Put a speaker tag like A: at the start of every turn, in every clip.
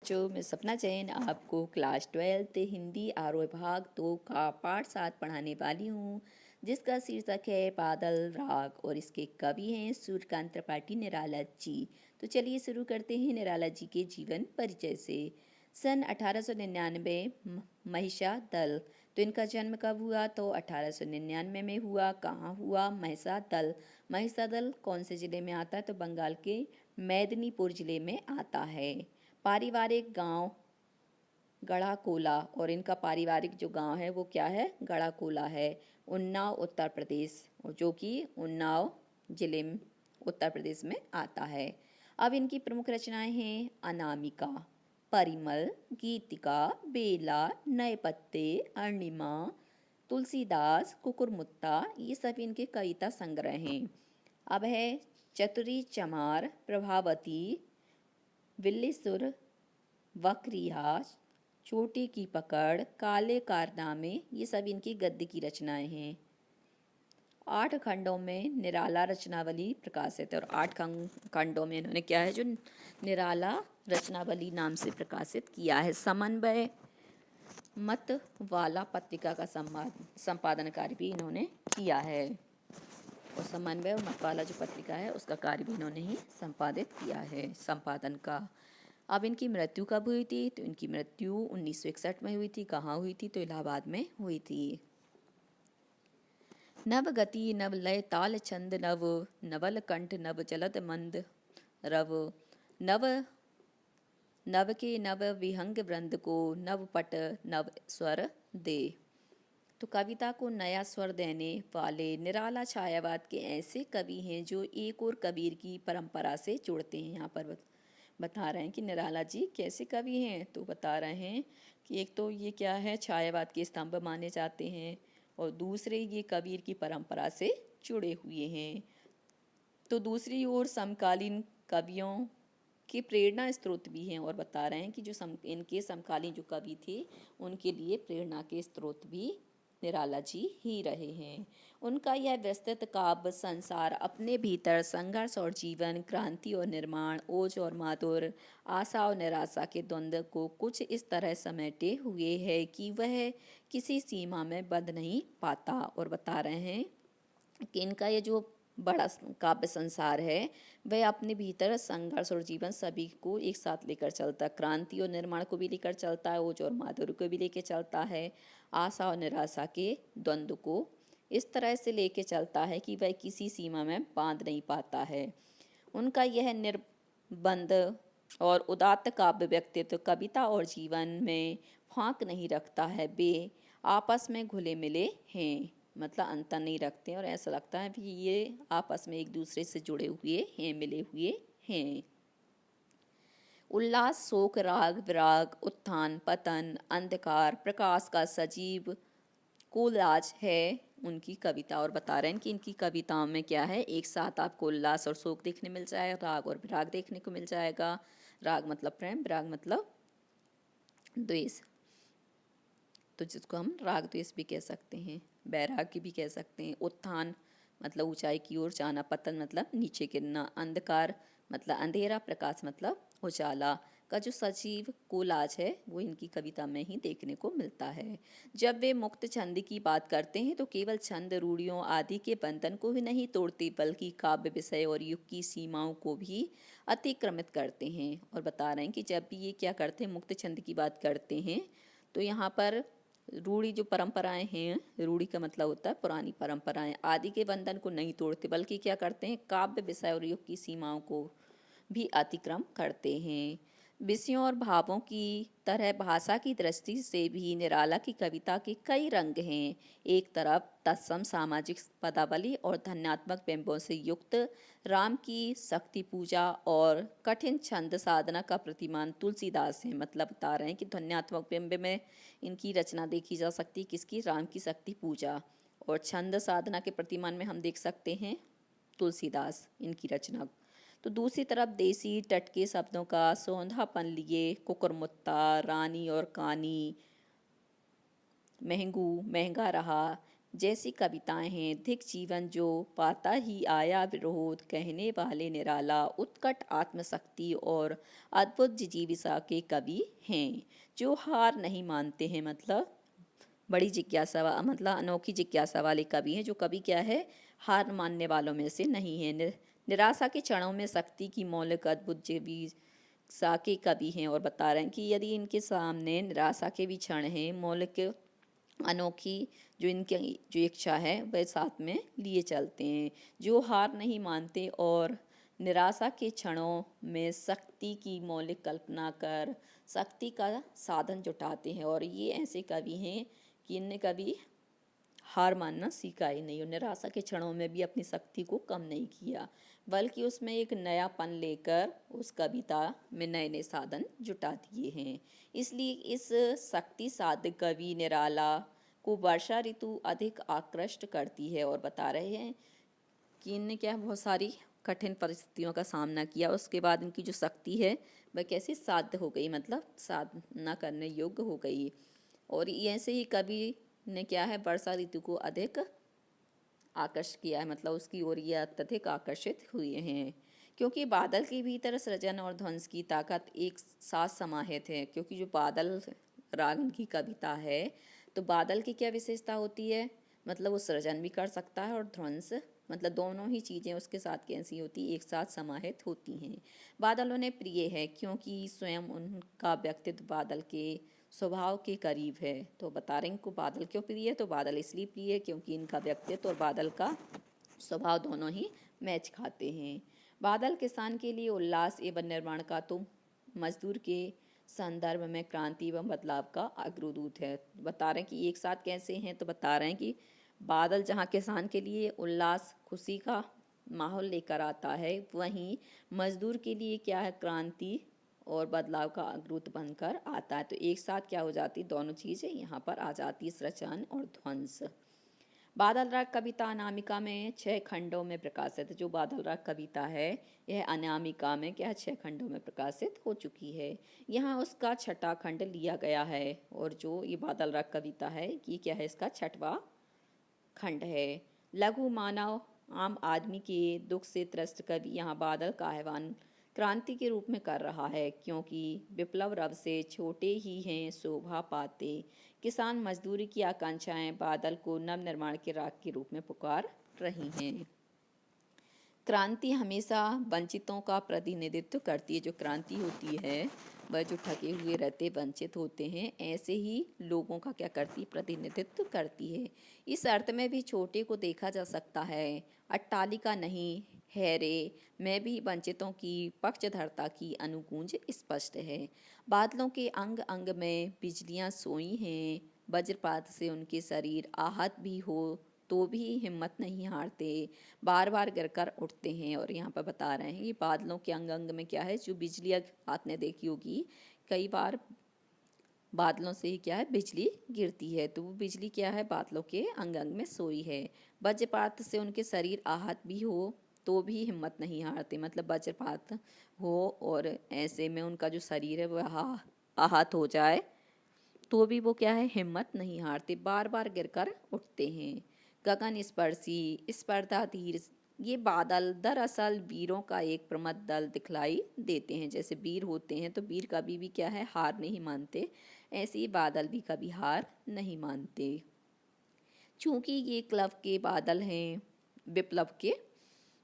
A: बच्चों, मैं सपना जैन आपको क्लास 12 हिंदी आरोह भाग 2 का पाठ 7 पढ़ाने वाली हूँ, जिसका शीर्षक है बादल राग और इसके कवि हैं सूर्यकांत त्रिपाठी निराला जी। तो चलिए शुरू करते हैं निराला जी के जीवन परिचय से। सन 1899 महिषादल। तो इनका जन्म कब हुआ? तो 1899 में हुआ। कहाँ हुआ? महिषादल। महिषादल कौन से ज़िले में आता है? तो बंगाल के मेदिनीपुर ज़िले में आता है। पारिवारिक गांव गढ़ाकोला, और इनका पारिवारिक जो गांव है वो क्या है? गढ़ाकोला है। उन्नाव उत्तर प्रदेश, जो कि उन्नाव जिले में उत्तर प्रदेश में आता है। अब इनकी प्रमुख रचनाएं हैं अनामिका, परिमल, गीतिका, बेला, नए पत्ते, अरुणिमा, तुलसीदास, कुकुरमुत्ता, ये सभी इनके कविता संग्रह हैं। अब है चतुरी चमार, प्रभावती, विल्लीसुर, वक्रिया, चोटी की पकड़, काले कारनामे, ये सब इनकी गद्य की रचनाएं हैं। 8 खंडों में निराला रचनावली प्रकाशित है, और 8 खंडों में इन्होंने क्या है जो निराला रचनावली नाम से प्रकाशित किया है। समन्वय मत वाला पत्रिका का संपादन कार्य भी इन्होंने किया है, और समन्वय और मत वाला जो पत्रिका है उसका कार्य भी इन्होंने ही संपादित किया है, संपादन का। अब इनकी मृत्यु कब हुई थी? तो इनकी मृत्यु 1961 में हुई थी। कहाँ हुई थी? तो इलाहाबाद में हुई थी। नव गति नव लय ताल छंद नव, नवल कंठ नव चलत मंद रव, नव नव के नव विहंग वृंद को, नव पट नव स्वर दे। तो कविता को नया स्वर देने वाले निराला छायावाद के ऐसे कवि हैं जो एक और कबीर की परंपरा से जुड़ते हैं। यहाँ पर बता रहे हैं कि निराला जी कैसे कवि हैं। तो बता रहे हैं कि एक तो ये क्या है, छायावाद के स्तंभ माने जाते हैं, और दूसरे ये कबीर की परंपरा से जुड़े हुए हैं। तो दूसरी ओर समकालीन कवियों के प्रेरणा स्रोत भी हैं, और बता रहे हैं कि जो इनके समकालीन जो कवि थे उनके लिए प्रेरणा के स्रोत भी निराला जी ही रहे हैं। उनका यह विस्तृत काव्य संसार अपने भीतर संघर्ष और जीवन, क्रांति और निर्माण, ओज और माधुर, आशा और निराशा के द्वंद्व को कुछ इस तरह समेटे हुए है कि वह किसी सीमा में बंध नहीं पाता। और बता रहे हैं कि इनका ये जो बड़ा काव्य संसार है वह अपने भीतर संघर्ष और जीवन सभी को एक साथ लेकर चलता है, क्रांति और निर्माण को भी लेकर चलता है, ओज और माधुर्य को भी लेकर चलता है, आशा और निराशा के द्वंद्व को इस तरह से लेके चलता है कि वह किसी सीमा में बांध नहीं पाता है। उनका यह निर्बंध और उदात्त काव्य व्यक्तित्व कविता और जीवन में फांक नहीं रखता है, वे आपस में घुले मिले हैं, मतलब अंतर नहीं रखते हैं, और ऐसा लगता है कि ये आपस में एक दूसरे से जुड़े हुए हैं, मिले हुए हैं। उल्लास, शोक, राग, विराग, उत्थान, पतन, अंधकार, प्रकाश का सजीव कोलाज है उनकी कविता। और बता रहे हैं कि इनकी कविताओं में क्या है, एक साथ आपको उल्लास और शोक देखने मिल जाएगा, राग और विराग देखने को मिल जाएगा। राग मतलब प्रेम, विराग मतलब द्वेष, तो जिसको हम राग द्वेष भी कह सकते हैं, वैराग्य भी कह सकते हैं। उत्थान मतलब ऊंचाई की ओर जाना, पतन मतलब नीचे गिरना, अंधकार मतलब अंधेरा, प्रकाश मतलब उजाला का जो सजीव कोलाज है वो इनकी कविता में ही देखने को मिलता है। जब वे मुक्त छंद की बात करते हैं तो केवल छंद, रूढ़ियों आदि के बंधन को ही नहीं तोड़ते, बल्कि काव्य विषय और युग की सीमाओं को भी अतिक्रमित करते हैं। और बता रहे हैं कि जब भी ये क्या करते हैं, मुक्त छंद की बात करते हैं, तो यहाँ पर रूढ़ी जो परंपराएं हैं, रूढ़ी का मतलब होता है पुरानी परंपराएं, आदि के बंधन को नहीं तोड़ते, बल्कि क्या करते हैं, काव्य विषय और युग की सीमाओं को भी अतिक्रम करते हैं। विषयों और भावों की तरह भाषा की दृष्टि से भी निराला की कविता के कई रंग हैं। एक तरफ तत्सम सामाजिक पदावली और धन्यात्मक बिंबों से युक्त राम की शक्ति पूजा और कठिन छंद साधना का प्रतिमान तुलसीदास है। मतलब बता रहे हैं कि धन्यात्मक बिंब में इनकी रचना देखी जा सकती है, किसकी? राम की शक्ति पूजा, और छंद साधना के प्रतिमान में हम देख सकते हैं तुलसीदास इनकी रचना। तो दूसरी तरफ देसी टटके शब्दों का सौंधापन लिए कुकुरमुत्ता, रानी और कानी, महंगू, महंगा रहा, जैसी कविताएं हैं। धिक जीवन जो पाता ही आया विरोध, कहने वाले निराला, उत्कट आत्मशक्ति और अद्भुत जिजीविषा के कवि हैं, जो हार नहीं मानते हैं। मतलब बड़ी जिज्ञासा मतलब अनोखी जिज्ञासा वाले कवि हैं। जो कवि क्या है, हार मानने वालों में से नहीं है। निराशा के क्षणों में शक्ति की मौलिक अद्भुत जीविका के कवि हैं, और बता रहे हैं कि यदि इनके सामने निराशा के भी क्षण हैं, मौलिक अनोखी जो इनकी जो इच्छा है वह साथ में लिए चलते हैं, जो हार नहीं मानते और निराशा के क्षणों में शक्ति की मौलिक कल्पना कर शक्ति का साधन जुटाते हैं। और ये ऐसे कवि हैं कि इनने कभी हार मानना सीखा ही नहीं, और निराशा के क्षणों में भी अपनी शक्ति को कम नहीं किया, बल्कि उसमें एक नयापन लेकर उस कविता में नए नए साधन जुटा दिए हैं। इसलिए इस शक्ति साधक कवि निराला को वर्षा ऋतु अधिक आकृष्ट करती है, और बता रहे हैं कि इनने क्या बहुत सारी कठिन परिस्थितियों का सामना किया, उसके बाद इनकी जो शक्ति है वह कैसे साध्य हो गई, मतलब साधना करने योग्य हो गई। और ऐसे ही कवि ने क्या है, वर्षा ऋतु को अधिक आकर्षित किया है, मतलब उसकी ओर ये अत्यधिक आकर्षित हुए हैं, क्योंकि बादल के भीतर सृजन और ध्वंस की ताकत एक साथ समाहित है। क्योंकि जो बादल रागन की कविता है, तो बादल की क्या विशेषता होती है, मतलब वो सृजन भी कर सकता है और ध्वंस, मतलब दोनों ही चीज़ें उसके साथ कैसी होती, एक साथ समाहित होती हैं। बादल उन्हें प्रिय है क्योंकि स्वयं उनका व्यक्तित्व बादल के स्वभाव के करीब है। तो बता रहे हैं इनको बादल क्यों प्रिय है, तो बादल इसलिए प्रिय है क्योंकि इनका व्यक्तित्व और बादल का स्वभाव दोनों ही मैच खाते हैं। बादल किसान के लिए उल्लास एवं निर्माण का, तो मजदूर के संदर्भ में क्रांति एवं बदलाव का अग्रदूत है। बता रहे हैं कि एक साथ कैसे हैं, तो बता रहे हैं कि बादल जहाँ किसान के लिए उल्लास खुशी का माहौल लेकर आता है, वहीं मजदूर के लिए क्या है, क्रांति और बदलाव का अग्रदूत बनकर आता है। तो एक साथ क्या हो जाती, दोनों चीज़ें यहाँ पर आ जाती, सृजन और ध्वंस। बादल राग कविता अनामिका में 6 खंडों में प्रकाशित। जो बादल राग कविता है यह अनामिका में क्या 6 खंडों में प्रकाशित हो चुकी है। यहाँ उसका 6वां खंड लिया गया है, और जो ये बादल राग कविता है ये क्या है, इसका 6वां खंड है। लघु मानव आम आदमी के दुख से त्रस्त कवि यहाँ बादल का आह्वान क्रांति के रूप में कर रहा है, क्योंकि विप्लव रव से छोटे ही हैं शोभा पाते। किसान मजदूरी की आकांक्षाएं बादल को नव निर्माण के राग के रूप में पुकार रही हैं। क्रांति हमेशा वंचितों का प्रतिनिधित्व करती है। जो क्रांति होती है वह जो ठगे हुए रहते, वंचित होते हैं, ऐसे ही लोगों का क्या करती, प्रतिनिधित्व करती है। इस अर्थ में भी छोटे को देखा जा सकता है। अट्टालिका नहीं है रे मैं भी वंचितों की पक्षधरता की अनुगूंज स्पष्ट है। बादलों के अंग अंग में बिजलियां सोई हैं, वज्रपात से उनके शरीर आहत भी हो तो भी हिम्मत नहीं हारते, बार बार गिरकर उठते हैं। और यहाँ पर बता रहे हैं कि बादलों के अंग अंग में क्या है, जो बिजली आपने देखी होगी कई बार बादलों से ही क्या है, बिजली गिरती है, तो वो बिजली क्या है, बादलों के अंग अंग में सोई है। वज्रपात से उनके शरीर आहत भी हो तो भी हिम्मत नहीं हारते, मतलब वज्रपात हो और ऐसे में उनका जो शरीर है वह आहत हो जाए तो भी वो क्या है, हिम्मत नहीं हारते, बार बार गिरकर उठते हैं। गगन स्पर्शी स्पर्धा धीर, ये बादल दरअसल वीरों का एक प्रमथ दल दिखलाई देते हैं। जैसे वीर होते हैं तो वीर कभी भी क्या है, हार नहीं मानते, ऐसे ही बादल भी कभी हार नहीं मानते। चूंकि ये क्लव के बादल हैं विप्लव के,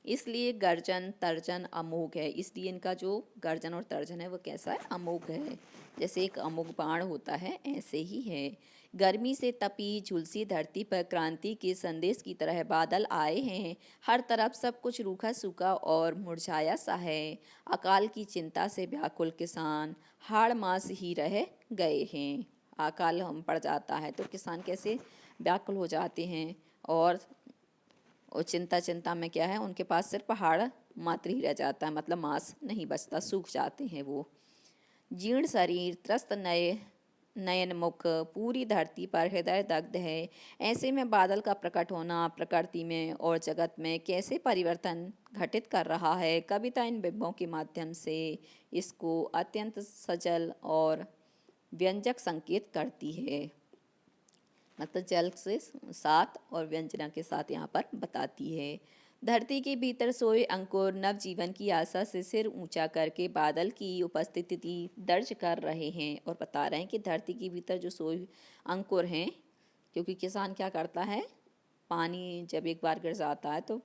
A: इसलिए गर्जन तर्जन अमोघ है। इसलिए इनका जो गर्जन और तर्जन है वो कैसा है, अमोघ है। जैसे एक अमोघ बाण होता है ऐसे ही है। गर्मी से तपी झुलसी धरती पर क्रांति के संदेश की तरह बादल आए हैं। हर तरफ सब कुछ रूखा सूखा और मुरझाया सा है। अकाल की चिंता से व्याकुल किसान हाड़ मास ही रह गए हैं। अकाल हम पड़ जाता है तो किसान कैसे व्याकुल हो जाते हैं, और चिंता में क्या है, उनके पास सिर्फ पहाड़ मात्र ही रह जाता है, मतलब मांस नहीं बचता, सूख जाते हैं वो। जीर्ण शरीर त्रस्त नयन मुख पूरी धरती पर हृदय दग्ध है। ऐसे में बादल का प्रकट होना प्रकृति में और जगत में कैसे परिवर्तन घटित कर रहा है। कविता इन बिंबों के माध्यम से इसको अत्यंत सजल और व्यंजक संकेत करती है। मतलब जल से साथ और व्यंजना के साथ यहाँ पर बताती है। धरती के भीतर सोए अंकुर नव जीवन की आशा से सिर ऊंचा करके बादल की उपस्थिति दर्ज कर रहे हैं और बता रहे हैं कि धरती के भीतर जो सोए अंकुर हैं, क्योंकि किसान क्या करता है, पानी जब एक बार गिर जाता है तो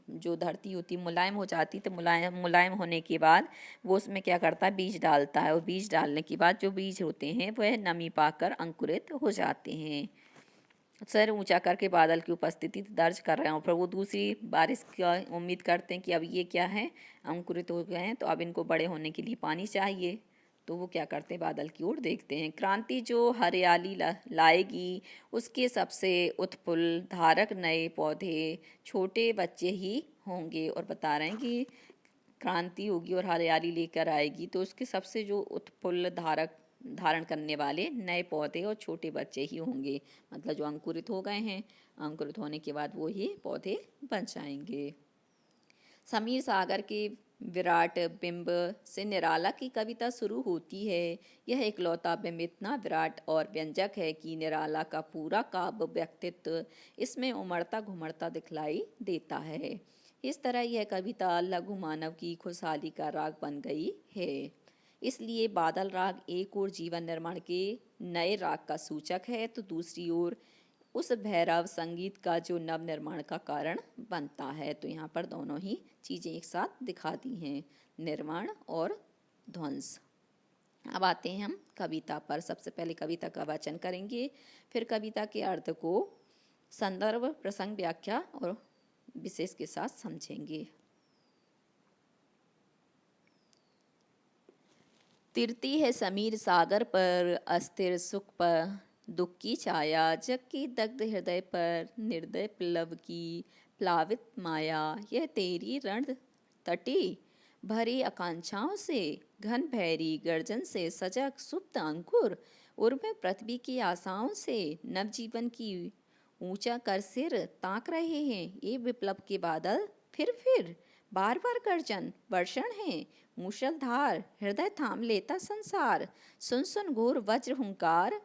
A: जो धरती होती मुलायम हो जाती, तो मुलायम मुलायम होने के बाद वो उसमें क्या करता है, बीज डालता है, और बीज डालने के बाद जो बीज होते हैं वह नमी पाकर अंकुरित हो जाते हैं। सर ऊंचा करके बादल की उपस्थिति दर्ज कर रहे हैं, और फिर वो दूसरी बारिश का उम्मीद करते हैं कि अब ये क्या है, अंकुरित हो गए हैं, तो अब इनको बड़े होने के लिए पानी चाहिए। तो वो क्या करते हैं, बादल की ओर देखते हैं। क्रांति जो हरियाली लाएगी उसके सबसे उत्फुल्ल धारक नए पौधे छोटे बच्चे ही होंगे, और बता रहे हैं कि क्रांति होगी और हरियाली लेकर आएगी तो उसके सबसे जो उत्फुल्ल धारण करने वाले नए पौधे और छोटे बच्चे ही होंगे। मतलब जो अंकुरित हो गए हैं, अंकुरित होने के बाद वो ही पौधे बन जाएंगे। समीर सागर के विराट बिंब से निराला की कविता शुरू होती है। यह इकलौता बिंब इतना विराट और व्यंजक है कि निराला का पूरा काव्य व्यक्तित्व इसमें उमड़ता घुमड़ता दिखलाई देता है। इस तरह यह कविता लघु मानव की खुशहाली का राग बन गई है। इसलिए बादल राग एक ओर जीवन निर्माण के नए राग का सूचक है, तो दूसरी ओर उस भैरव संगीत का जो नव निर्माण का कारण बनता है। तो यहाँ पर दोनों ही चीज़ें एक साथ दिखा दी हैं, निर्माण और ध्वंस। अब आते हैं हम कविता पर। सबसे पहले कविता का वाचन करेंगे, फिर कविता के अर्थ को संदर्भ, प्रसंग, व्याख्या और विशेष के साथ समझेंगे। तिरती है समीर सागर पर, अस्थिर सुख पर दुख की छाया, जग की दग्ध हृदय पर निर्दय प्लव की प्लावित माया। यह तेरी रण तटी भरी आकांक्षाओं से, घन भैरी गर्जन से सजग सुप्त अंकुर, उर्मे पृथ्वी की आशाओं से नवजीवन की ऊंचा कर सिर ताक रहे हैं। ये विप्लव के बादल फिर बार बार गर्जन वर्षण है, मूषलधार हृदय थाम लेता संसार। सुन सुन घोर वज्र हुंकार,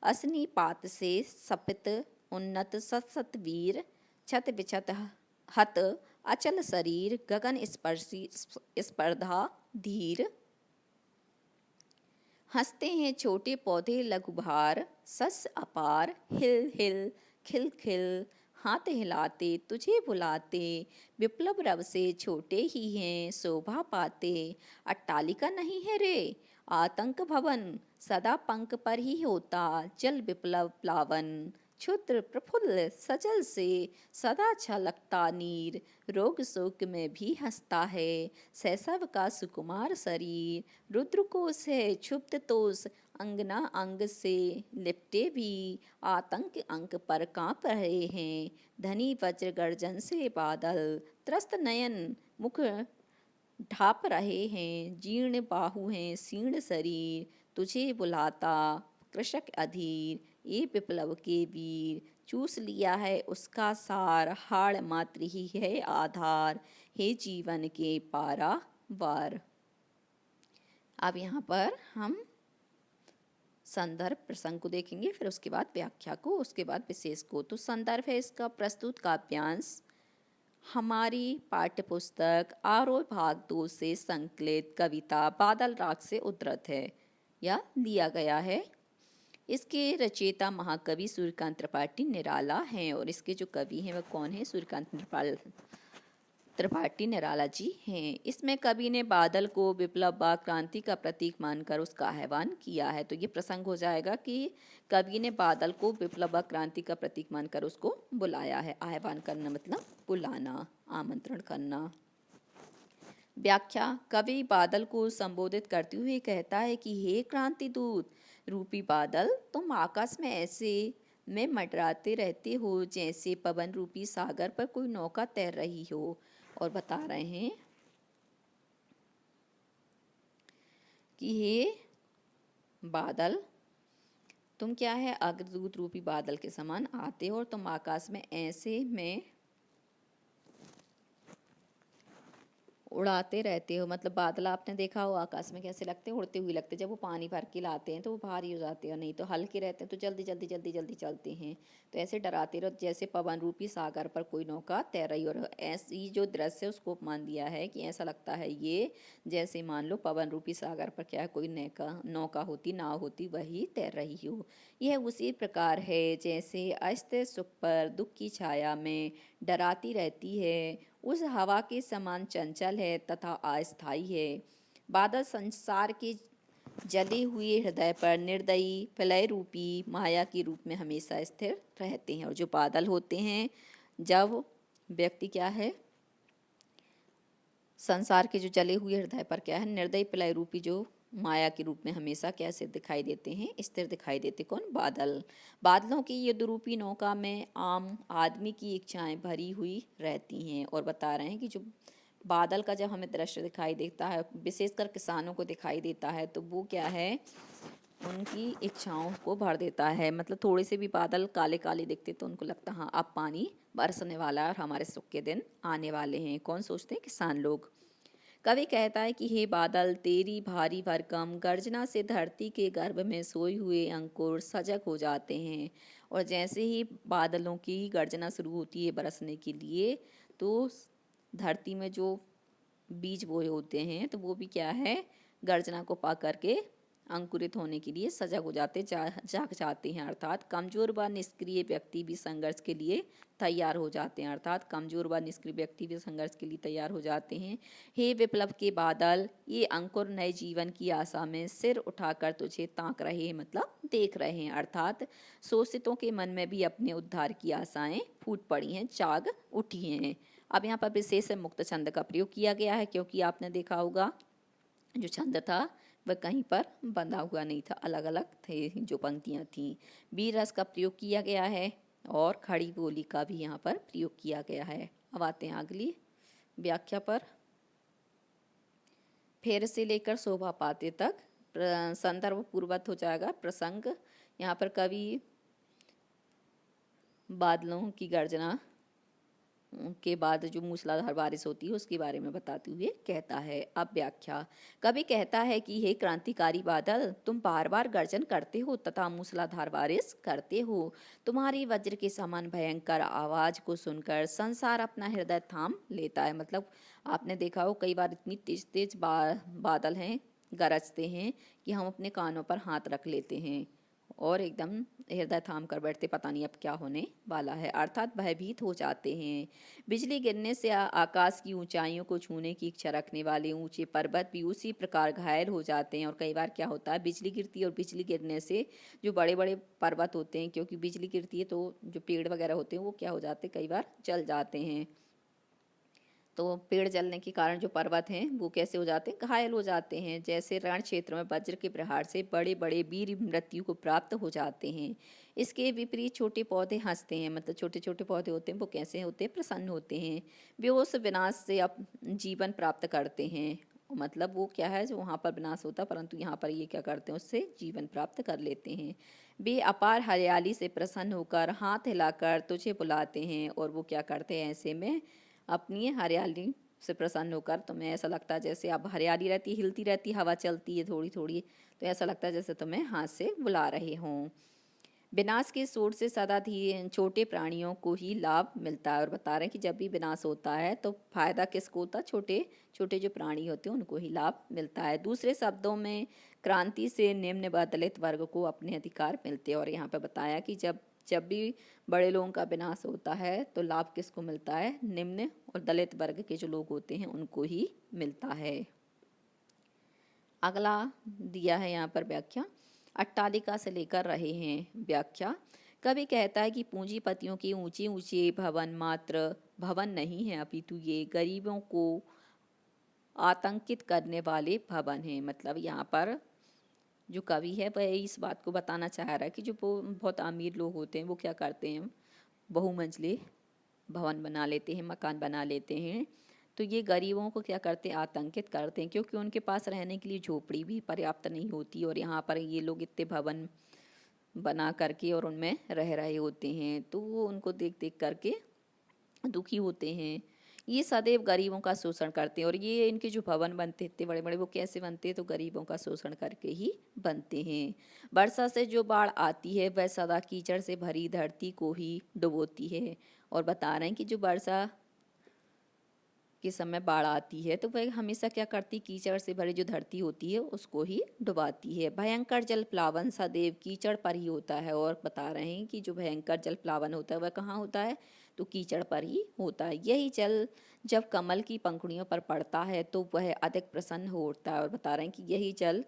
A: असनी पात से सपित उन्नत सत सत वीर, छत बिछत हत अचल शरीर, गगन स्पर्शी स्पर्धा धीर। हंसते हैं छोटे पौधे लघु भार, सस अपार हिल हिल खिल खिल, हाथ हिलाते तुझे बुलाते, विप्लव रव से छोटे ही हैं शोभा पाते। अट्टालिका नहीं है रे आतंक भवन, सदा पंख पर ही होता जल विप्लव प्लावन। क्षुद्र प्रफुल्ल सजल से सदा छलकता नीर, रोग शोक में भी हंसता है शैशव का सुकुमार शरीर। रुद्रकोश है क्षुब्ध तोष अंगना अंग से लिपटे भी, आतंक अंक पर कांप रहे हैं धनी वज्र गर्जन से बादल। त्रस्त नयन मुख ढाप रहे हैं, जीर्ण बाहु हैं सीर्ण शरीर, तुझे बुलाता कृषक अधीर। ये विप्लव के वीर चूस लिया है उसका सार, हाड़ मात्र ही है आधार, हे जीवन के पारावार। अब यहाँ पर हम संदर्भ प्रसंग को देखेंगे, फिर उसके बाद व्याख्या को, उसके बाद विशेष को। तो संदर्भ है इसका प्रस्तुत काव्यांश हमारी पाठ्यपुस्तक आरोह भाग 2 से संकलित कविता बादल राग से उद्धृत है या दिया गया है। इसके रचयिता महाकवि सूर्यकांत त्रिपाठी निराला हैं, और इसके जो कवि हैं वह कौन है, सूर्यकांत त्रिपाठी निराला जी हैं। इसमें कवि ने बादल को विप्लव व क्रांति का प्रतीक मानकर उसका आह्वान किया है। तो ये प्रसंग हो जाएगा कि कवि ने बादल को विप्लव व क्रांति का प्रतीक मानकर उसको बुलाया है। आह्वान करना मतलब बुलाना, आमंत्रण करना। व्याख्या, कवि बादल को संबोधित करते हुए कहता है कि हे क्रांति दूत रूपी बादल, तुम आकाश में ऐसे में मंडराते रहते हो जैसे पवन रूपी सागर पर कोई नौका तैर रही हो। और बता रहे हैं कि हे बादल, तुम क्या है, अग्रदूत रूपी बादल के समान आते हो और तुम आकाश में ऐसे में उड़ाते रहते हो, मतलब बादल आपने देखा हो आकाश में कैसे लगते हैं, उड़ते हुए लगते हैं। जब वो पानी भर के लाते हैं तो वो भारी हो जाते हैं, नहीं तो हल्के रहते हैं तो जल्दी जल्दी जल्दी जल्दी चलते हैं। तो ऐसे डराते रहो जैसे पवन रूपी सागर पर कोई नौका तैर रही हो। और ऐसी जो दृश्य है उसको मान दिया है कि ऐसा लगता है ये जैसे मान लो पवन रूपी सागर पर क्या है, कोई नौका नौका होती, नाव होती, वही तैर रही हो। यह उसी प्रकार है जैसे अस्थिर सुख पर दुख की छाया में डराती रहती है, उस हवा के समान चंचल है तथा अस्थायी है। बादल संसार के जले हुए हृदय पर निर्दयी प्रलय रूपी माया के रूप में हमेशा स्थिर रहते हैं। और जो बादल होते हैं, जब व्यक्ति क्या है, संसार के जो जले हुए हृदय पर क्या है, निर्दयी प्रलय रूपी जो माया के रूप में हमेशा कैसे दिखाई देते हैं, स्थिर दिखाई देते। कौन? बादल। बादलों की युद्ध रूपी नौका में आम आदमी की इच्छाएं भरी हुई रहती हैं। और बता रहे हैं कि जो बादल का जब हमें दृश्य दिखाई देता है, विशेषकर किसानों को दिखाई देता है, तो वो क्या है, उनकी इच्छाओं को भर देता है। मतलब थोड़े से भी बादल काले काले दिखते तो उनको लगता हाँ अब पानी बरसने वाला है और हमारे सुख के दिन आने वाले हैं। कौन सोचते हैं? किसान लोग। कवि कहता है कि हे बादल, तेरी भारी भरकम गर्जना से धरती के गर्भ में सोए हुए अंकुर सजग हो जाते हैं। और जैसे ही बादलों की गर्जना शुरू होती है बरसने के लिए, तो धरती में जो बीज बोए होते हैं तो वो भी क्या है, गर्जना को पा करके अंकुरित होने के लिए सजग हो जाते, जाग जाते हैं। अर्थात कमजोर व निष्क्रिय व्यक्ति भी संघर्ष के लिए तैयार हो जाते हैं। अर्थात कमजोर व निष्क्रिय व्यक्ति भी संघर्ष के लिए तैयार हो जाते हैं। हे विप्लव के बादल, ये अंकुर नए जीवन की आशा में सिर उठाकर तुझे ताक रहे हैं, मतलब देख रहे हैं। अर्थात शोषितों के मन में भी अपने उद्धार की आशाएं फूट पड़ी हैं, जाग उठी हैं। अब यहाँ पर विशेष मुक्त छंद का प्रयोग किया गया है, क्योंकि आपने देखा होगा जो छंद था वह कहीं पर बंधा हुआ नहीं था, अलग अलग थे जो पंक्तियाँ थीं। वीर रस का प्रयोग किया गया है और खड़ी बोली का भी यहाँ पर प्रयोग किया गया है। अब आते हैं अगली व्याख्या पर। फेर से लेकर शोभा पाते तक संदर्भ पूर्वत हो जाएगा प्रसंग। यहाँ पर कवि बादलों की गर्जना के बाद जो मूसलाधार बारिश होती है उसके बारे में बताते हुए कहता है। अब व्याख्या। कवि कहता है कि हे क्रांतिकारी बादल, तुम बार बार गर्जन करते हो तथा मूसलाधार बारिश करते हो। तुम्हारी वज्र के समान भयंकर आवाज को सुनकर संसार अपना हृदय थाम लेता है। मतलब आपने देखा हो कई बार इतनी तेज तेज बादल हैं, गरजते हैं कि हम अपने कानों पर हाथ रख लेते हैं और एकदम हृदय थाम कर बैठते, पता नहीं अब क्या होने वाला है। अर्थात भयभीत हो जाते हैं। बिजली गिरने से आकाश की ऊंचाइयों को छूने की इच्छा रखने वाले ऊंचे पर्वत भी उसी प्रकार घायल हो जाते हैं। और कई बार क्या होता है, बिजली गिरती है और बिजली गिरने से जो बड़े बड़े पर्वत होते हैं, क्योंकि बिजली गिरती है तो जो पेड़ वगैरह होते हैं वो क्या हो जाते हैं, कई बार जल जाते हैं। तो पेड़ जलने के कारण जो पर्वत हैं वो कैसे हो जाते हैं, घायल हो जाते हैं। जैसे रण क्षेत्र में वज्र के प्रहार से बड़े बड़े वीर मृत्यु को प्राप्त हो जाते हैं। इसके विपरीत छोटे पौधे हंसते हैं। मतलब छोटे छोटे पौधे होते हैं वो कैसे होते हैं, प्रसन्न होते हैं। वे उस विनाश से अब जीवन प्राप्त करते हैं। मतलब वो क्या है, जो वहाँ पर विनाश होता परंतु यहाँ पर ये क्या करते हैं, उससे जीवन प्राप्त कर लेते हैं। वे अपार हरियाली से प्रसन्न होकर हाथ हिलाकर तुझे बुलाते हैं। और वो क्या करते हैं, ऐसे में अपनी हरियाली से प्रसन्न होकर, तुम्हें ऐसा लगता है जैसे अब हरियाली रहती, हिलती रहती, हवा चलती है थोड़ी थोड़ी, तो ऐसा लगता है जैसे तुम्हें हाथ से बुला रहे हों। विनाश के सोर से सदा धीरे छोटे प्राणियों को ही लाभ मिलता है। और बता रहे हैं कि जब भी विनाश होता है तो फायदा किसको होता है, छोटे छोटे जो प्राणी होते हैं उनको ही लाभ मिलता है। दूसरे शब्दों में क्रांति से निम्न व दलित वर्ग को अपने अधिकार मिलते हैं। और यहाँ पे बताया कि जब जब भी बड़े लोगों का विनाश होता है तो लाभ किसको मिलता है, निम्न और दलित वर्ग के जो लोग होते हैं उनको ही मिलता है। अगला दिया है यहाँ पर व्याख्या। अट्टालिका से लेकर रहे हैं व्याख्या। कवि कहता है कि पूंजीपतियों के ऊंचे ऊंचे भवन मात्र भवन नहीं है, अपितु ये गरीबों को आतंकित करने वाले भवन हैं। मतलब यहाँ पर जो कवि है वह इस बात को बताना चाह रहा है कि जो बहुत अमीर लोग होते हैं वो क्या करते हैं, बहुमंजिले भवन बना लेते हैं, मकान बना लेते हैं। तो ये गरीबों को क्या करते हैं, आतंकित करते हैं, क्योंकि उनके पास रहने के लिए झोपड़ी भी पर्याप्त नहीं होती। और यहाँ पर ये लोग इतने भवन बना करके और उनमें रह रहे होते हैं, तो वो उनको देख देख करके दुखी होते हैं। ये सदैव गरीबों का शोषण करते हैं। और ये इनके जो भवन बनते इतने बड़े बड़े, वो कैसे बनते हैं, तो गरीबों का शोषण करके ही बनते हैं। वर्षा से जो बाढ़ आती है वह सदा कीचड़ से भरी धरती को ही डुबोती है। और बता रहे हैं कि जो वर्षा के समय बाढ़ आती है तो वह हमेशा क्या करती, कीचड़ से भरी जो धरती होती है उसको ही डुबाती है। भयंकर जल प्लावन सदैव कीचड़ पर ही होता है। और बता रहे हैं कि जो भयंकर जल प्लावन होता है वह कहाँ होता है, तो कीचड़ पर ही होता है। यही जल जब कमल की पंखुड़ियों पर पड़ता है तो वह अधिक प्रसन्न हो उठता है। और बता रहे हैं कि यही जल,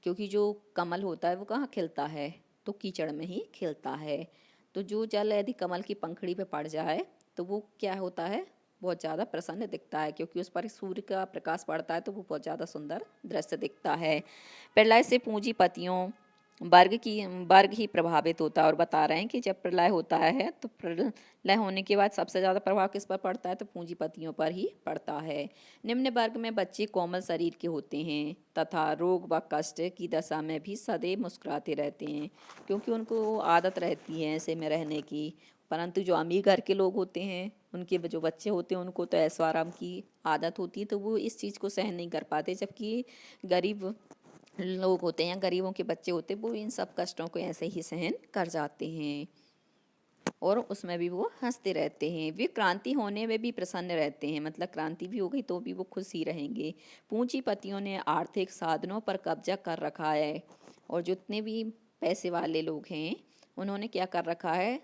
A: क्योंकि जो कमल होता है वो कहाँ खिलता है, तो कीचड़ में ही खिलता है। तो जो जल यदि कमल की पंखुड़ी पे पड़ जाए तो वो क्या होता है, बहुत ज़्यादा प्रसन्न दिखता है, क्योंकि उस पर सूर्य का प्रकाश पड़ता है तो वो बहुत ज़्यादा सुंदर दृश्य दिखता है। प्रलय से पूंजीपतियों वर्ग ही प्रभावित होता है। और बता रहे हैं कि जब प्रलय होता है तो प्रलय होने के बाद सबसे ज़्यादा प्रभाव किस पर पड़ता है, तो पूंजीपतियों पर ही पड़ता है। निम्न वर्ग में बच्चे कोमल शरीर के होते हैं तथा रोग व कष्ट की दशा में भी सदैव मुस्कुराते रहते हैं, क्योंकि उनको आदत रहती है ऐसे में रहने की। परंतु जो अमीर घर के लोग होते हैं, उनके जो बच्चे होते हैं, उनको तो ऐशो आराम की आदत होती है, तो वो इस चीज़ को सहन नहीं कर पाते। जबकि गरीब लोग होते हैं, गरीबों के बच्चे होते हैं, वो इन सब कष्टों को ऐसे ही सहन कर जाते हैं और उसमें भी वो हंसते रहते हैं। वे क्रांति होने में भी प्रसन्न रहते हैं, मतलब क्रांति भी हो गई तो भी वो खुश ही रहेंगे। पूंजीपतियों ने आर्थिक साधनों पर कब्जा कर रखा है। और जितने भी पैसे वाले लोग हैं उन्होंने क्या कर रखा है,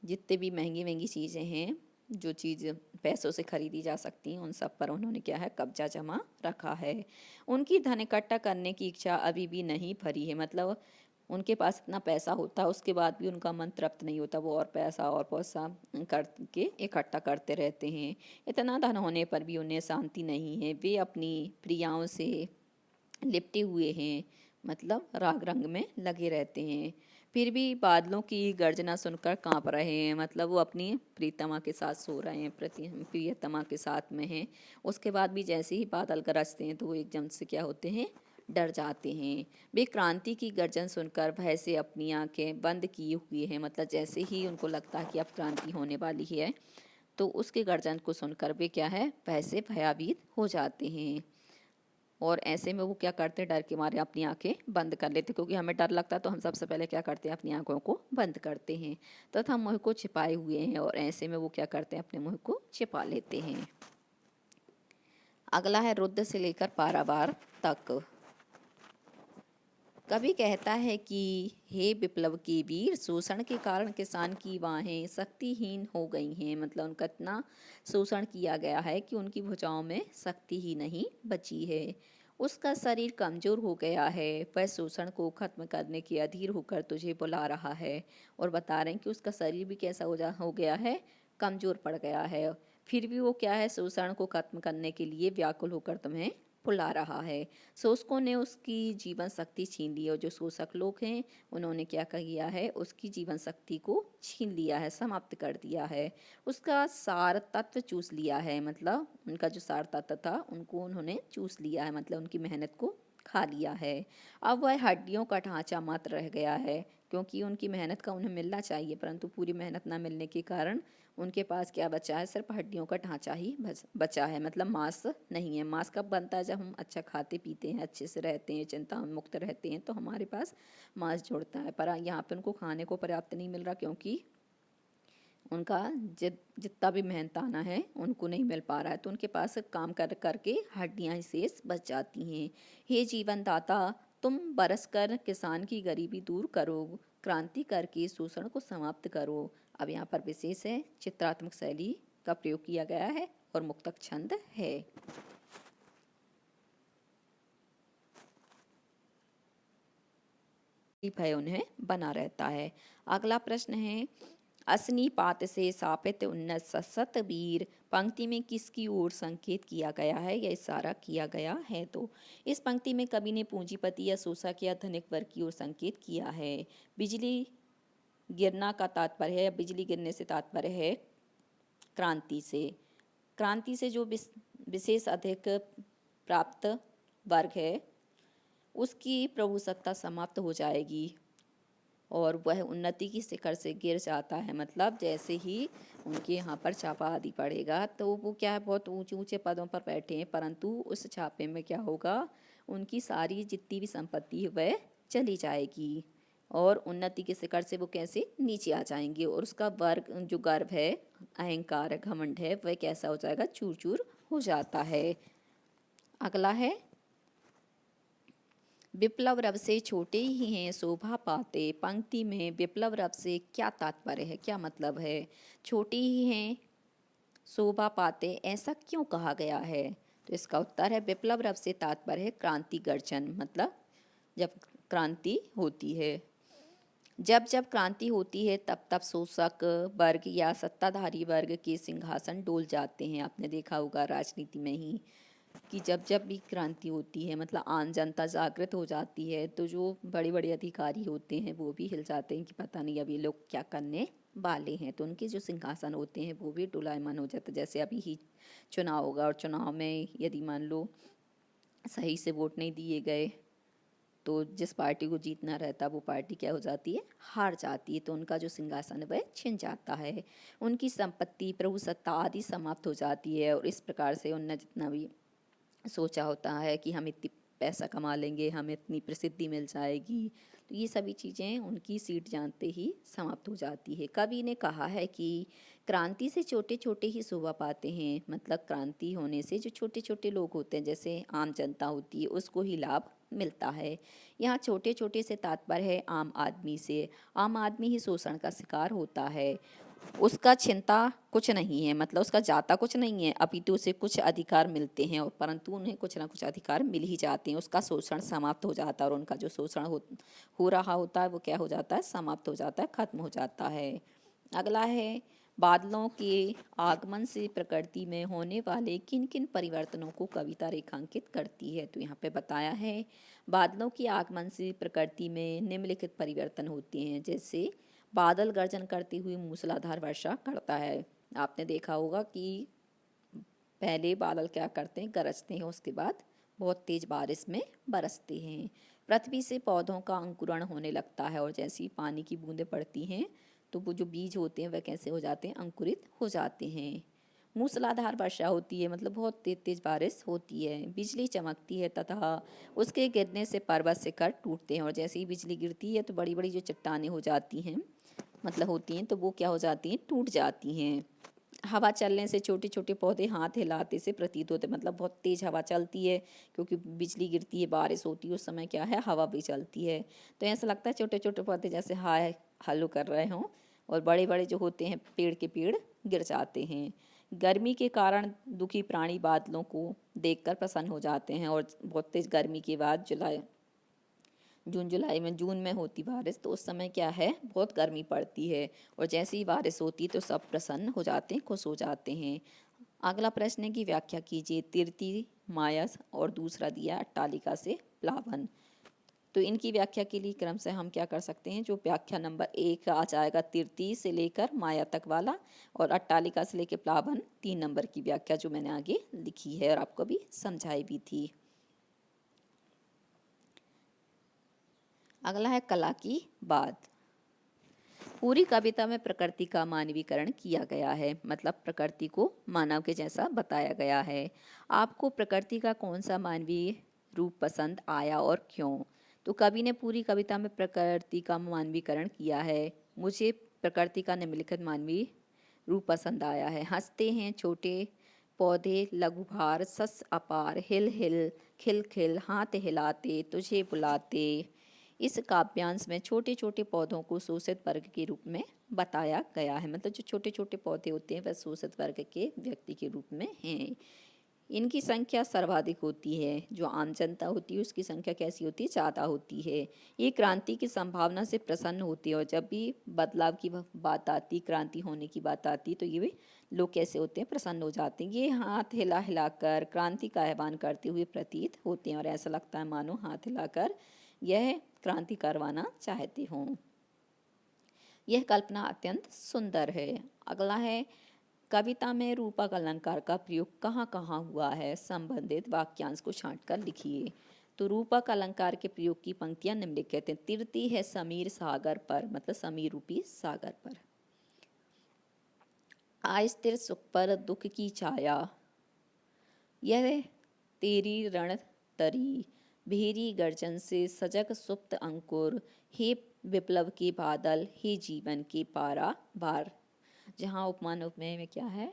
A: जितने भी महंगी महंगी चीज़ें हैं, जो चीज़ पैसों से खरीदी जा सकती हैं, उन सब पर उन्होंने क्या है, कब्जा जमा रखा है। उनकी धन इकट्ठा करने की इच्छा अभी भी नहीं भरी है। मतलब उनके पास इतना पैसा होता है उसके बाद भी उनका मन तृप्त नहीं होता, वो और पैसा और पैसा करके इकट्ठा करते रहते हैं। इतना धन होने पर भी उन्हें शांति नहीं है। वे अपनी प्रियाओं से लिपटे हुए हैं, मतलब राग रंग में लगे रहते हैं। फिर भी बादलों की गर्जना सुनकर कांप रहे हैं, मतलब वो अपनी प्रीतमा के साथ सो रहे हैं, प्रियतमा के साथ में हैं। उसके बाद भी जैसे ही बादल गरजते हैं तो वो एकदम से क्या होते हैं, डर जाते हैं। वे क्रांति की गर्जन सुनकर भय से अपनी आंखें बंद किए हुए हैं, मतलब जैसे ही उनको लगता है कि अब क्रांति होने वाली है तो उसके गर्जन को सुनकर वे क्या है, भय से भयभीत हो जाते हैं। और ऐसे में वो क्या करते हैं, डर के मारे अपनी आंखें बंद कर लेते, क्योंकि हमें डर लगता है तो हम सबसे पहले क्या करते हैं, अपनी आंखों को बंद करते हैं तथा मुंह को छिपाए हुए हैं। और ऐसे में वो क्या करते हैं, अपने मुंह को छिपा लेते हैं। अगला है रुद्र से लेकर पारावार तक। कभी कहता है कि हे विप्लव के वीर, शोषण के कारण किसान की बाहें शक्तिहीन हो गई हैं। मतलब उनका इतना शोषण किया गया है कि उनकी भुजाओं में शक्ति ही नहीं बची है। उसका शरीर कमजोर हो गया है, वह शोषण को खत्म करने के अधीर होकर तुझे बुला रहा है। और बता रहे हैं कि उसका शरीर भी कैसा हो गया है, कमजोर पड़ गया है। फिर भी वो क्या है, शोषण को खत्म करने के लिए व्याकुल होकर तुम्हें बुला रहा है। शोषकों ने उसकी जीवन शक्ति छीन ली, और जो शोषक लोग हैं उन्होंने क्या किया है, उसकी जीवन शक्ति को छीन लिया है, समाप्त कर दिया है। उसका सार तत्व चूस लिया है, मतलब उनका जो सार तत्व था उनको उन्होंने चूस लिया है, मतलब उनकी मेहनत को खा लिया है। अब वह हड्डियों का ढांचा मात्र रह गया है, क्योंकि उनकी मेहनत का उन्हें मिलना चाहिए, परंतु पूरी मेहनत ना मिलने के कारण उनके पास क्या बचा है, सिर्फ हड्डियों का ढांचा ही बचा है, मतलब मांस नहीं है। मांस कब बनता है, जब हम अच्छा खाते पीते हैं, अच्छे से रहते हैं, चिंता मुक्त रहते हैं, तो हमारे पास मांस जुड़ता है। पर यहाँ पे उनको खाने को पर्याप्त नहीं मिल रहा, क्योंकि उनका जितना भी मेहनताना है उनको नहीं मिल पा रहा है, तो उनके पास काम कर करके हड्डियां ही शेष बच जाती हैं। हे जीवन दाता, तुम बरस कर किसान की गरीबी दूर करो, क्रांति करके शोषण को समाप्त करो। अब यहाँ पर विशेष है, चित्रात्मक शैली का प्रयोग किया गया है और मुक्तक छंद है। भय उन्हें बना रहता है। अगला प्रश्न है, असनी पात से सापित उन्नत सशत वीर पंक्ति में किसकी ओर संकेत किया गया है या इशारा किया गया है। तो इस पंक्ति में कवि ने पूंजीपति या शोषक या धनिक वर्ग की ओर संकेत किया है। बिजली गिरना का तात्पर्य है, या बिजली गिरने से तात्पर्य है क्रांति से। क्रांति से जो विशेष अधिक प्राप्त वर्ग है उसकी प्रभुसत्ता समाप्त हो जाएगी। और वह उन्नति की शिखर से गिर जाता है। मतलब जैसे ही उनके यहाँ पर छापा आदि पड़ेगा तो वो क्या है, बहुत ऊंचे ऊंचे पदों पर बैठे हैं, परंतु उस छापे में क्या होगा, उनकी सारी जितनी भी संपत्ति है वह चली जाएगी और उन्नति के शिखर से वो कैसे नीचे आ जाएंगे और उसका वर्ग जो गर्व है, अहंकार है, घमंड है, वह कैसा हो जाएगा, चूर चूर हो जाता है। अगला है, विप्लव रव से छोटे ही हैं शोभा पाते। पंक्ति में विप्लव रव से क्या तात्पर्य है, क्या मतलब है? छोटे ही हैं शोभा पाते, ऐसा क्यों कहा गया है? तो इसका उत्तर है, विप्लव रव से तात्पर्य है क्रांति गर्जन, मतलब जब क्रांति होती है। जब जब क्रांति होती है तब तब शोषक वर्ग या सत्ताधारी वर्ग के सिंहासन डोल जाते हैं। आपने देखा होगा राजनीति में ही कि जब जब भी क्रांति होती है, मतलब आम जनता जागृत हो जाती है, तो जो बड़े बड़े अधिकारी होते हैं वो भी हिल जाते हैं कि पता नहीं अभी लोग क्या करने वाले हैं, तो उनके जो सिंहासन होते हैं वो भी डोलायमान हो जाते हैं। जैसे अभी ही चुनाव होगा और चुनाव में यदि मान लो सही से वोट नहीं दिए गए तो जिस पार्टी को जीतना रहता वो पार्टी क्या हो जाती है, हार जाती है, तो उनका जो सिंहासन है वह छिन जाता है, उनकी संपत्ति, प्रभुसत्ता आदि समाप्त हो जाती है। और इस प्रकार से उनने जितना भी सोचा होता है कि हम इतनी पैसा कमा लेंगे, हमें इतनी प्रसिद्धि मिल जाएगी, तो ये सभी चीज़ें उनकी सीट जानते ही समाप्त हो जाती है। कवि ने कहा है कि क्रांति से छोटे छोटे ही शोभा पाते हैं, मतलब क्रांति होने से जो छोटे छोटे लोग होते हैं, जैसे आम जनता होती है, उसको ही लाभ मिलता है। यहाँ छोटे छोटे से तात्पर्य है आम आदमी से। आम आदमी ही शोषण का शिकार होता है, उसका चिंता कुछ नहीं है, मतलब उसका जाता कुछ नहीं है, अपितु उसे कुछ अधिकार मिलते हैं, और परंतु उन्हें कुछ ना कुछ अधिकार मिल ही जाते हैं, उसका शोषण समाप्त हो जाता है और उनका जो शोषण हो रहा होता है वो क्या हो जाता है, समाप्त हो जाता है, खत्म हो जाता है। अगला है, बादलों के आगमन से प्रकृति में होने वाले किन किन परिवर्तनों को कविता रेखांकित करती है? तो यहाँ पे बताया है, बादलों के आगमन से प्रकृति में निम्नलिखित परिवर्तन होते हैं, जैसे बादल गर्जन करती हुई मूसलाधार वर्षा करता है। आपने देखा होगा कि पहले बादल क्या करते हैं, गरजते हैं, उसके बाद बहुत तेज बारिश में बरसते हैं। पृथ्वी से पौधों का अंकुरण होने लगता है और जैसे ही पानी की बूंदें पड़ती हैं तो वो जो बीज होते हैं वह कैसे हो जाते हैं, अंकुरित हो जाते हैं। मूसलाधार वर्षा होती है, मतलब बहुत तेज तेज बारिश होती है। बिजली चमकती है तथा उसके गिरने से पर्वत शिखर टूटते हैं और जैसे ही बिजली गिरती है तो बड़ी बड़ी जो चट्टानें हो जाती हैं, मतलब होती हैं, तो वो क्या हो जाती हैं, टूट जाती हैं। हवा चलने से छोटे छोटे पौधे हाथ हिलाते से प्रतीत होते, मतलब बहुत तेज हवा चलती है क्योंकि बिजली गिरती है, बारिश होती है, उस समय क्या है, हवा भी चलती है, तो ऐसा लगता है छोटे छोटे पौधे जैसे हाय हलो कर रहे हों, और बड़े बड़े जो होते हैं पेड़ के पेड़ गिर जाते हैं। गर्मी के कारण दुखी प्राणी बादलों को देखकर प्रसन्न हो जाते हैं और बहुत तेज गर्मी के बाद जून में होती बारिश, तो उस समय क्या है, बहुत गर्मी पड़ती है और जैसे ही बारिश होती है तो सब प्रसन्न हो जाते हैं, खुश हो जाते हैं। अगला प्रश्न है कि व्याख्या कीजिए, तीर्थी, मायस और दूसरा दिया अट्टालिका से प्लावन। तो इनकी व्याख्या के लिए क्रम से हम क्या कर सकते हैं, जो व्याख्या नंबर 1 आ जाएगा तीर्थी से लेकर माया तक वाला, और अट्टालिका से लेकर प्लावन 3 नंबर की व्याख्या जो मैंने आगे लिखी है और आपको भी समझाई भी थी। अगला है कला की बात। पूरी कविता में प्रकृति का मानवीकरण किया गया है, मतलब प्रकृति को मानव के जैसा बताया गया है। आपको प्रकृति का कौन सा मानवीय रूप पसंद आया और क्यों? तो कवि ने पूरी कविता में प्रकृति का मानवीकरण किया है। मुझे प्रकृति का निम्नलिखित मानवीय रूप पसंद आया है। हंसते हैं छोटे पौधे, लघुभार, सस अपार, हिल हिल, खिल खिल, हाथ हिलाते, तुझे बुलाते। इस काव्यांश में छोटे छोटे पौधों को शोषित वर्ग के रूप में बताया गया है, मतलब जो छोटे छोटे पौधे होते हैं वह शोषित वर्ग के व्यक्ति के रूप में हैं। इनकी संख्या सर्वाधिक होती है, जो आम जनता होती है उसकी संख्या कैसी होती है, ज़्यादा होती है। ये क्रांति की संभावना से प्रसन्न होती है और जब भी बदलाव की बात आती, क्रांति होने की बात आती, तो ये भी लोग कैसे होते हैं, प्रसन्न हो जाते हैं। ये हाथ हिला हिलाकर क्रांति का आह्वान करते हुए प्रतीत होते हैं और ऐसा लगता है मानो हाथ हिलाकर यह क्रांति करवाना चाहते हों। यह कल्पना अत्यंत सुंदर है। अगला है, कविता में रूपक अलंकार का प्रयोग कहाँ कहाँ हुआ है, संबंधित वाक्यांश को छांट कर लिखिए। तो रूपक अलंकार के प्रयोग की पंक्तियां निम्नलिखित हैं। तीर्थी है समीर सागर पर, मतलब समीर रूपी सागर पर। आस्थिर सुख पर दुख की छाया, यह तेरी रण तरी, भेरी गर्जन से सजग सुप्त अंकुर, हे विप्लव के बादल, हे जीवन के पारा बार। जहाँ उपमान उपमेय में क्या है,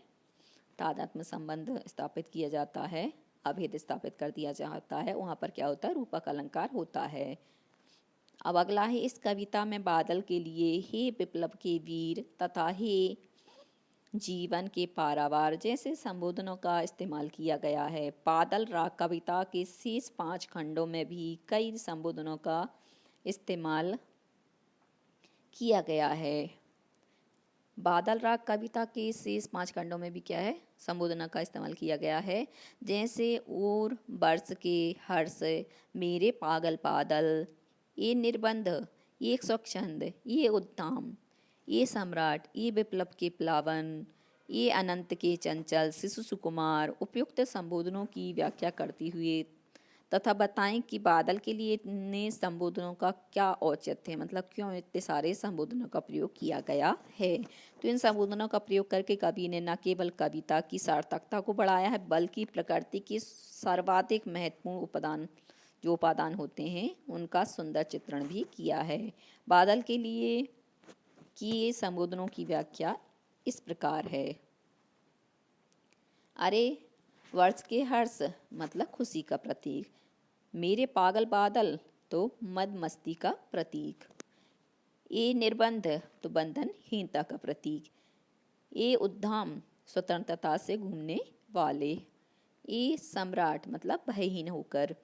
A: तादात्म्य संबंध स्थापित किया जाता है, अभेद स्थापित कर दिया जाता है, वहाँ पर क्या होता है, रूपक अलंकार होता है। अब अगला है, इस कविता में बादल के लिए हे विप्लव के वीर तथा हे जीवन के पारावार जैसे संबोधनों का इस्तेमाल किया गया है। बादल राग कविता के शेष 5 खंडों में भी कई संबोधनों का इस्तेमाल किया गया है। बादल राग कविता के शेष 5 खंडों में भी क्या है, संबोधना का इस्तेमाल किया गया है। जैसे और वर्ष के हर्ष, मेरे पागल बादल, ये निर्बंध, ये स्वच्छंद, ये उद्दाम, ये सम्राट, ये विप्लव के प्लावन, ये अनंत के चंचल, शिशु सुकुमार। उपयुक्त संबोधनों की व्याख्या करते हुए तथा बताएं कि बादल के लिए इतने संबोधनों का क्या औचित्य है, मतलब क्यों इतने सारे संबोधनों का प्रयोग किया गया है। तो इन संबोधनों का प्रयोग करके कवि ने न केवल कविता की सार्थकता को बढ़ाया है, बल्कि प्रकृति के सर्वाधिक महत्वपूर्ण उपादान होते हैं उनका सुंदर चित्रण भी किया है। बादल के लिए किए संबोधनों की व्याख्या इस प्रकार है। अरे वर्ष के हर्ष मतलब खुशी का प्रतीक, मेरे पागल बादल तो मद मस्ती का प्रतीक, ये निर्बंध तो बंधनहीनता का प्रतीक, ये उद्दाम स्वतंत्रता से घूमने वाले, ये सम्राट मतलब भयहीन होकर,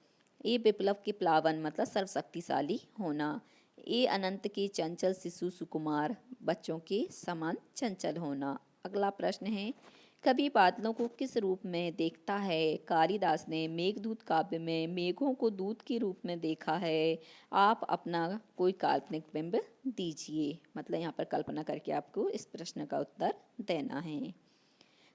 A: ये विप्लव के प्लावन मतलब सर्वशक्तिशाली होना, ये अनंत के चंचल शिशु सुकुमार बच्चों के समान चंचल होना। अगला प्रश्न है, कवि बादलों को किस रूप में देखता है। कालिदास ने मेघदूत काव्य में मेघों को दूत के रूप में देखा है। आप अपना कोई काल्पनिक बिंब दीजिए, मतलब यहाँ पर कल्पना करके आपको इस प्रश्न का उत्तर देना है।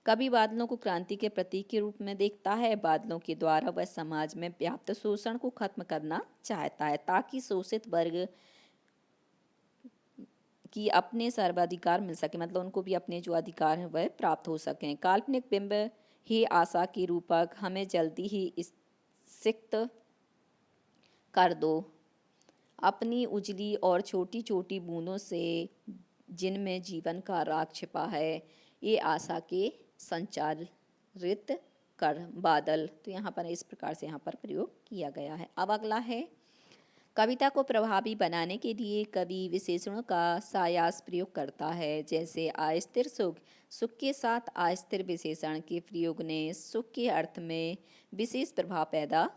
A: कवि बादलों को क्रांति के प्रतीक के रूप में देखता है। बादलों के द्वारा वह समाज में व्याप्त शोषण को खत्म करना चाहता है ताकि शोषित वर्ग कि अपने सर्वाधिकार मिल सके, मतलब उनको भी अपने जो अधिकार हैं वह प्राप्त हो सकें। काल्पनिक बिंब ही आशा की रूपक हमें जल्दी ही सिक्त कर दो, अपनी उजली और छोटी छोटी बूंदों से जिनमें जीवन का राग छिपा है, ये आशा के संचारित कर बादल। तो यहाँ पर इस प्रकार से यहाँ पर प्रयोग किया गया है। अब अगला है, कविता को प्रभावी बनाने के लिए कवि विशेषणों का सायास प्रयोग करता है। जैसे अस्थिर सुख, सुख के साथ अस्थिर विशेषण के प्रयोग ने सुख के अर्थ में विशेष प्रभाव पैदा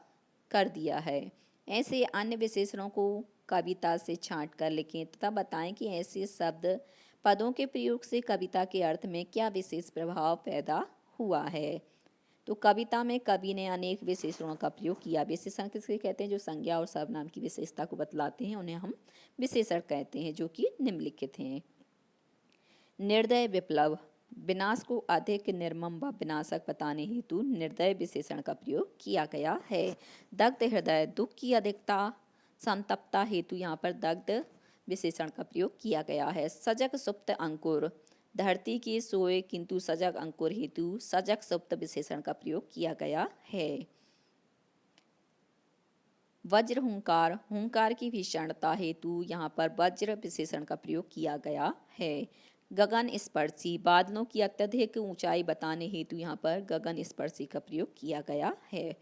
A: कर दिया है। ऐसे अन्य विशेषणों को कविता से छांट कर लिखें तथा बताएं कि ऐसे शब्द पदों के प्रयोग से कविता के अर्थ में क्या विशेष प्रभाव पैदा हुआ है। तो कविता में कवि ने अनेक विशेषणों का प्रयोग किया। विशेषण किसके कहते हैं, जो संज्ञा और सर्वनाम की विशेषता को बतलाते हैं उन्हें हम विशेषण कहते हैं, जो कि निम्नलिखित हैं। निर्दय विप्लव, विनाश को अधिक निर्मम व विनाशक बताने हेतु निर्दय विशेषण का प्रयोग किया गया है। दग्ध हृदय, दुख की अधिकता संतप्ता हेतु यहाँ पर दग्ध विशेषण का प्रयोग किया गया है। सजग सुप्त अंकुर, धरती के सोए किंतु सजग अंकुर हेतु सजग सुप्त विशेषण का प्रयोग किया गया है। वज्र हुंकार, हुंकार की भीषणता हेतु यहाँ पर वज्र विशेषण का प्रयोग किया गया है। गगन स्पर्शी, बादलों की अत्यधिक ऊंचाई बताने हेतु यहाँ पर गगन स्पर्शी का प्रयोग किया गया है।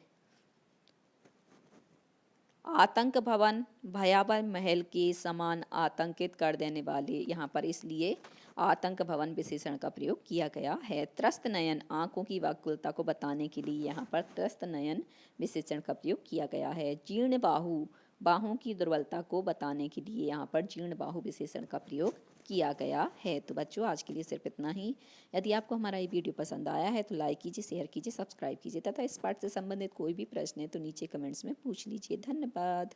A: आतंक भवन, भयावह महल के समान आतंकित कर देने वाले, यहाँ पर इसलिए आतंक भवन विशेषण का प्रयोग किया गया है। त्रस्त नयन, आंखों की व्याकुलता को बताने के लिए यहाँ पर त्रस्त नयन विशेषण का प्रयोग किया गया है। जीर्ण बाहु, बाहों की दुर्बलता को बताने के लिए यहाँ पर जीर्ण बाहु विशेषण का प्रयोग किया गया है। तो बच्चों आज के लिए सिर्फ इतना ही। यदि आपको हमारा ये वीडियो पसंद आया है तो लाइक कीजिए, शेयर कीजिए, सब्सक्राइब कीजिए तथा इस पाठ से संबंधित कोई भी प्रश्न है तो नीचे कमेंट्स में पूछ लीजिए। धन्यवाद।